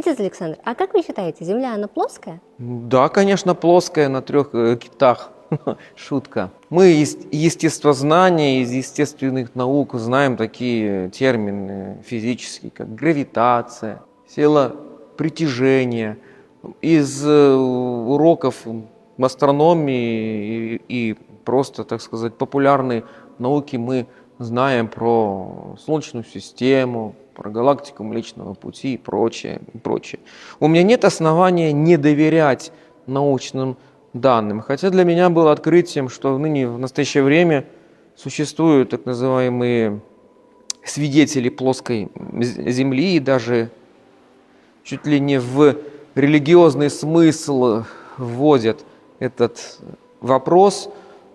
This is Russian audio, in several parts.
Отец Александр, а как вы считаете, Земля, она плоская? Да, конечно, плоская на 3 китах. Шутка. Мы из естествознания, из естественных наук знаем такие термины физические, как гравитация, сила притяжения. Из уроков астрономии и просто, так сказать, популярной науки мы знаем про Солнечную систему, про галактику Млечного Пути и прочее, и прочее. У меня нет основания не доверять научным данным. Хотя для меня было открытием, что в настоящее время существуют так называемые свидетели плоской Земли, и даже чуть ли не в религиозный смысл вводят этот вопрос.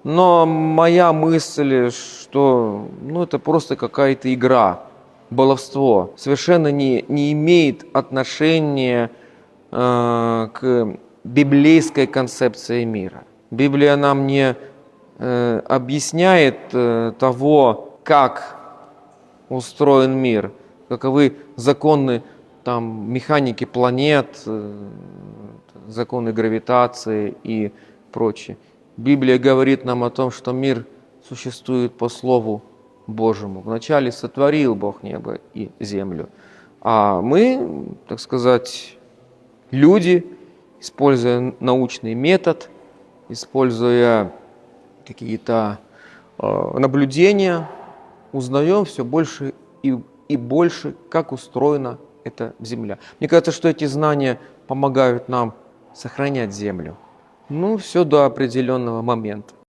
Но моя мысль, что это просто какая-то игра, баловство, совершенно не имеет отношения к библейской концепции мира. Библия нам не объясняет того, как устроен мир, каковы законы механики планет, законы гравитации и прочее. Библия говорит нам о том, что мир существует по Слову Божьему. Вначале сотворил Бог небо и землю, а мы, так сказать, люди, используя научный метод, используя какие-то наблюдения, узнаем все больше и больше, как устроена эта Земля. Мне кажется, что эти знания помогают нам сохранять Землю. Все до определенного момента.